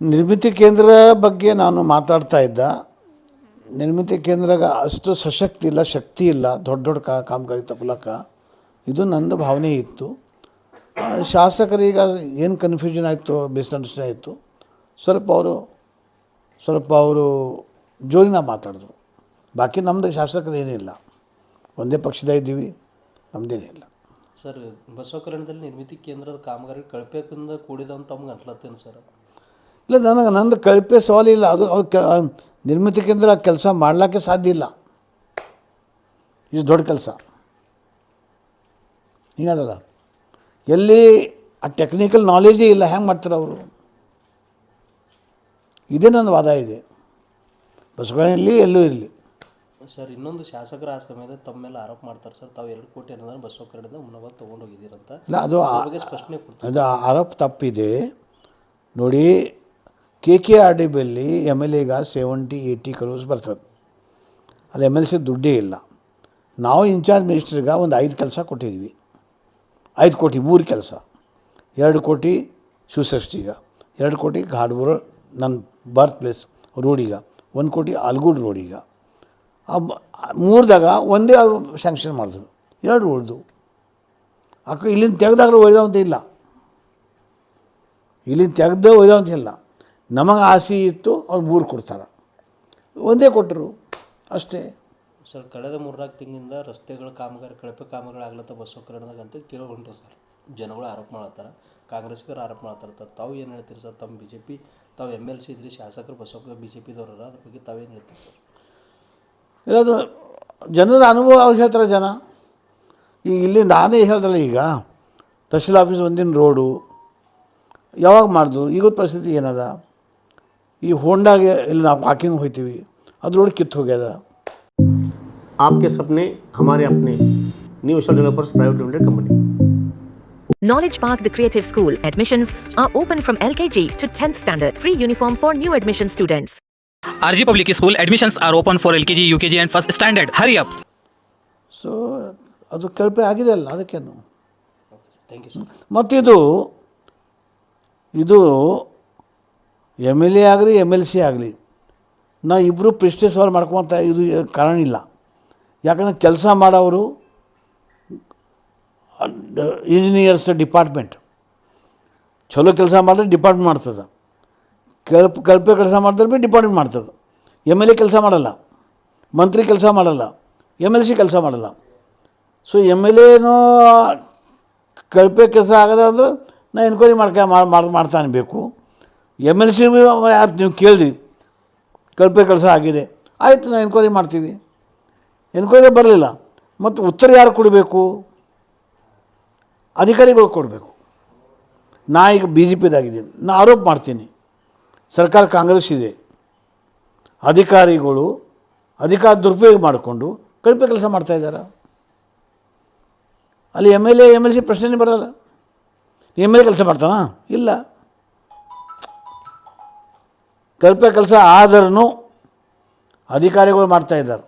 ನಿರ್ಮಿತಿ ಕೇಂದ್ರ ಬಗ್ಗೆ ನಾನು ಮಾತಾಡ್ತಾ ಇದ್ದ. ನಿರ್ಮಿತಿ ಕೇಂದ್ರಗ ಅಷ್ಟು ಸಶಕ್ತಿ ಇಲ್ಲ, ಶಕ್ತಿ ಇಲ್ಲ ದೊಡ್ಡ ದೊಡ್ಡ ಕಾಮಗಾರಿ ತಗೊಳಕ. ಇದು ನಂದು ಭಾವನೆ ಇತ್ತು. ಶಾಸಕರೀಗ ಏನು ಕನ್ಫ್ಯೂಷನ್ ಆಯಿತು, ಮಿಸ್ಅಂಡರ್ಸ್ಟ್ಯಾಂಡ್ ಆಯಿತು. ಸ್ವಲ್ಪ ಅವರು ಜೋರಿನ ಮಾತಾಡಿದ್ರು. ಬಾಕಿ ನಮ್ಮದು ಶಾಸಕರು ಏನಿಲ್ಲ, ಒಂದೇ ಪಕ್ಷದ ಇದ್ದೀವಿ, ನಮ್ಮದೇನಿಲ್ಲ. ಸರ್, ಬಸವ ಕಲ್ಯಾಣದಲ್ಲಿ ನಿರ್ಮಿತಿ ಕೇಂದ್ರದ ಕಾಮಗಾರಿ ಕಳಪೆಯಿಂದ ಕೂಡಿದಂತ ತಮ್ಗೆ ಅನ್ಲತ್ತೇನು ಸರ್? ಇಲ್ಲ, ನಂದು ಕಳಪೆ ಸವಾಲಿಲ್ಲ. ಅದು ನಿರ್ಮಿತಿ ಕೇಂದ್ರ ಕೆಲಸ ಮಾಡ್ಲಿಕ್ಕೆ ಸಾಧ್ಯ ಇಲ್ಲ. ಇದು ದೊಡ್ಡ ಕೆಲಸ ಹಿಂಗದಲ್ಲ. ಎಲ್ಲಿ ಆ ಟೆಕ್ನಿಕಲ್ ನಾಲೆಜೇ ಇಲ್ಲ, ಹೆಂಗೆ ಮಾಡ್ತಾರೆ ಅವರು? ಇದೇ ನನ್ನ ವಾದ ಇದೆ. ಬಸವಕಲ್ಯಾಣದಲ್ಲಿ ಎಲ್ಲೂ ಇರಲಿ. ಸರ್, ಇನ್ನೊಂದು ಶಾಸಕರ ಆ ಸಮಯದ ತಮ್ಮ ಮೇಲೆ ಆರೋಪ ಮಾಡ್ತಾರೆ ಸರ್, ತಾವು 2 ಕೋಟಿ ಅನ್ನೋದನ್ನು ಬಸವ ಕಲ್ಯಾಣದಿಂದ ಮುನ್ನವಾಗ ತೊಗೊಂಡೋಗಿದ್ದೀರಂತ. ಇಲ್ಲ, ಅದು ಸ್ಪಷ್ಟನೆ ಕೊಡ್ತಾರೆ. ಅದು ಆರೋಪ ತಪ್ಪಿದೆ ನೋಡಿ. KKRDBಯಲ್ಲಿ MLAಗ 70-80 crores ಬರ್ತದೆ. ಅದು MLC ದುಡ್ಡೇ ಇಲ್ಲ. ನಾವು ಇನ್ಚಾರ್ಜ್ ಮಿನಿಸ್ಟ್ರಿಗೆ ಒಂದು 5 ಕೆಲಸ ಕೊಟ್ಟಿದ್ವಿ. 5 ಕೋಟಿ 3 ಕೆಲಸ, 2 ಕೋಟಿ ಶಿವಸೃಷ್ಟಿಗೆ, 2 ಕೋಟಿ ಘಾಟ್ಬೂರ್ ನನ್ನ ಬರ್ತ್ ಪ್ಲೇಸ್ ರೋಡಿಗೆ, 1 ಕೋಟಿ ಆಲ್ಗೂಡ್ ರೋಡಿಗೆ. ಆ 3ದಾಗ ಒಂದೇ ಸ್ಯಾಂಕ್ಷನ್ ಮಾಡಿದ್ರು, 2 ಉಳಿದು. ಇಲ್ಲಿಂದ ತೆಗೆದಾಗಲೂ ಒಯ್ದಂತ ಇಲ್ಲ, ಇಲ್ಲಿಂದ ತೆಗೆದು ಒಯ್ದಂತ ಇಲ್ಲ. ನಮಗೆ ಆಸೆ ಇತ್ತು, ಅವ್ರು 3 ಕೊಡ್ತಾರೆ, ಒಂದೇ ಕೊಟ್ಟರು ಅಷ್ಟೇ. ಸರ್, ಕಳೆದ 3-4 ತಿಂಗಳಿಂದ ರಸ್ತೆಗಳ ಕಾಮಗಾರಿ ಕಳಪೆ ಕಾಮಗಾರಿ ಆಗ್ಲತ್ತ ಬಸವ ಕಲ್ಯಾಣದಾಗ ಅಂತ ಕೇಳಿ ಸರ್. ಜನಗಳು ಆರೋಪ ಮಾಡತ್ತಾರೆ, ಕಾಂಗ್ರೆಸ್ಗರು ಆರೋಪ ಮಾಡ್ತಾರೆ. ತಾವು ಏನು ಹೇಳ್ತೀರಿ ಸರ್? ತಮ್ಮ BJP ತಾವು MLC ಇದ್ರಿ, ಶಾಸಕರು ಬಸವ BJPದವ್ರ, ಅದ್ರ ಬಗ್ಗೆ ತಾವೇನು ಹೇಳ್ತೀರಿ ಸರ್? ಇರೋದು ಜನರ ಅನುಭವ ಅವ್ರು ಹೇಳ್ತಾರೆ. ಜನ ಈಗ ಇಲ್ಲಿ ನಾನೇ ಹೇಳ್ದಲ್ಲ, ಈಗ ತಹಶೀಲ್ ಆಫೀಸ್ ಒಂದಿನ ರೋಡು ಯಾವಾಗ ಮಾಡಿದ್ರು, ಈಗದ ಪರಿಸ್ಥಿತಿ ಏನದ? ಈ ಹೋಂಡಾಗೆ ಇಲ್ಲಿ ನಾವು ವಾಕಿಂಗ್ ಹೋಗ್ತೀವಿ, ಅದು ರೋಡ್ ಕಿತ್ತು ಹೋಗ್ಯದ. आपके सपने हमारे अपने new Asia developers private limited company. Knowledge Park, the creative school. Admissions are open from LKG to 10th standard. Free uniform for new admission students. RG Public School admissions are open for LKG, UKG and first standard. Hurry up. So ಅದು ಕಳಪೆ ಆಗಿದೆ ಅಲ್ಲ, ಅದಕ್ಕೇನು. Thank you sir. ಮತ್ತಿದು MLA ಆಗಲಿ MLC ಆಗಲಿ, ನಾವು ಇಬ್ಬರು ಪ್ರೆಸ್ಟೇಜ್ ಸವಾಲು ಮಾಡ್ಕೊತ ಇದು ಕಾರಣ ಇಲ್ಲ. ಯಾಕಂದರೆ ಕೆಲಸ ಮಾಡೋರು ಇಂಜಿನಿಯರ್ಸ್ ಡಿಪಾರ್ಟ್ಮೆಂಟ್ ಚಲೋ ಕೆಲಸ ಮಾಡಿದ್ರೆ ಡಿಪಾರ್ಟ್ಮೆಂಟ್ ಮಾಡ್ತದೆ, ಕಳಪೆ ಕೆಲಸ ಮಾಡಿದ್ರೆ ಭೀ ಡಿಪಾರ್ಟ್ಮೆಂಟ್ ಮಾಡ್ತದೆ. MLA ಕೆಲಸ ಮಾಡಲ್ಲ, ಮಂತ್ರಿ ಕೆಲಸ ಮಾಡಲ್ಲ, MLC ಕೆಲಸ ಮಾಡಲ್ಲ. ಸೊ MLAನೂ ಕಳಪೆ ಕೆಲಸ ಆಗದ ಅಂದ್ರೆ ನಾ ಎನ್ಕ್ವೈರಿ ಮಾಡ್ತಾನೆ ಬೇಕು. MLC ಯಾರು ನೀವು ಕೇಳಿದ್ರಿ ಕಳಪೆ ಕೆಲಸ ಆಗಿದೆ, ಆಯಿತು, ನಾವು ಎನ್ಕ್ವೈರಿ ಮಾಡ್ತೀವಿ. ಎನ್ಕ್ವೈರಿ ಬರಲಿಲ್ಲ, ಮತ್ತು ಉತ್ತರ ಯಾರು ಕೊಡಬೇಕು? ಅಧಿಕಾರಿಗಳು ಕೊಡಬೇಕು. ನಾ ಈಗ BJPದಾಗಿದ್ದೀನಿ, ನಾ ಆರೋಪ ಮಾಡ್ತೀನಿ, ಸರ್ಕಾರ ಕಾಂಗ್ರೆಸ್ ಇದೆ, ಅಧಿಕಾರಿಗಳು ಅಧಿಕಾರ ದುರುಪಯೋಗ ಮಾಡಿಕೊಂಡು ಕಳಪೆ ಕೆಲಸ ಮಾಡ್ತಾಯಿದ್ದಾರೆ. ಅಲ್ಲಿ MLA MLC ಪ್ರಶ್ನೆನೇ ಬರೋಲ್ಲ. MLA ಕೆಲಸ ಮಾಡ್ತಾನಾ? ಇಲ್ಲ. ಕಳಪೆ ಕೆಲಸ ಆದ್ರೂ ಅಧಿಕಾರಿಗಳು ಮಾಡ್ತಾಯಿದ್ದಾರೆ.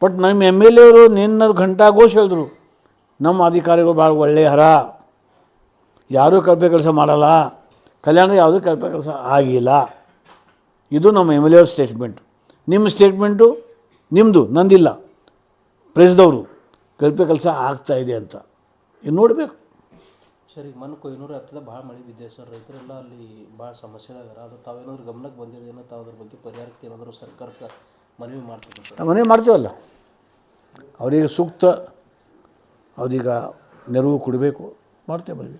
ಬಟ್ ನಮ್ಮ MLA ಅವರು ನಿನ್ನದು ಘಂಟಾಘೋಷ ಹೇಳಿದ್ರು, ನಮ್ಮ ಅಧಿಕಾರಿಗಳು ಭಾಳ ಒಳ್ಳೆಯ ಹರ, ಯಾರೂ ಕಳಪೆ ಕೆಲಸ ಮಾಡಲ್ಲ, ಕಲ್ಯಾಣದ ಯಾವುದೂ ಕಳಪೆ ಕೆಲಸ ಆಗಿಲ್ಲ. ಇದು ನಮ್ಮ MLA ಅವ್ರ ಸ್ಟೇಟ್ಮೆಂಟು. ನಿಮ್ಮ ಸ್ಟೇಟ್ಮೆಂಟು ನಿಮ್ಮದು, ನಂದಿಲ್ಲ. ಪ್ರೆಸ್ದವರು ಕಳಪೆ ಕೆಲಸ ಆಗ್ತಾಯಿದೆ ಅಂತ ಇದು ನೋಡಬೇಕು. ಸರ್, ಈಗ ಮೊನ್ನೆ ಕೊಯ್ನೂರು ಹತ್ತದ ಭಾಳ ಮಳೆ ಬಿದ್ದೆ ಸರ್, ರೈತರೆಲ್ಲ ಅಲ್ಲಿ ಭಾಳ ಸಮಸ್ಯೆದಾಗಾರ. ಅದು ತಾವೇನಾದ್ರೂ ಗಮನಕ್ಕೆ ಬಂದಿರೋದೇನೋ, ತಾವು ಅದ್ರ ಬಗ್ಗೆ ಪರಿಹಾರಕ್ಕೆ ಏನಾದರೂ ಸರ್ಕಾರಕ್ಕೆ ಮನವಿ ಮಾಡ್ತೀವಿ? ಮನವಿ ಮಾಡ್ತೀವಲ್ಲ, ಅವರಿಗೆ ಸೂಕ್ತ ಅವ್ರೀಗ ನೆರವು ಕೊಡಬೇಕು, ಮಾಡ್ತೇವೆ ಮನವಿ.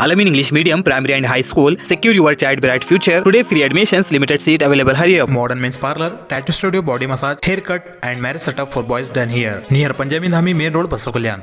Alamin English Medium Primary and High School. Secure your child bright future. Today free admissions, limited seat available. Hurry up. Modern men's parlor, tattoo studio, body massage, haircut and marriage setup for boys done here. Near Panjabi Dhami Main Road, Basa Kalyan.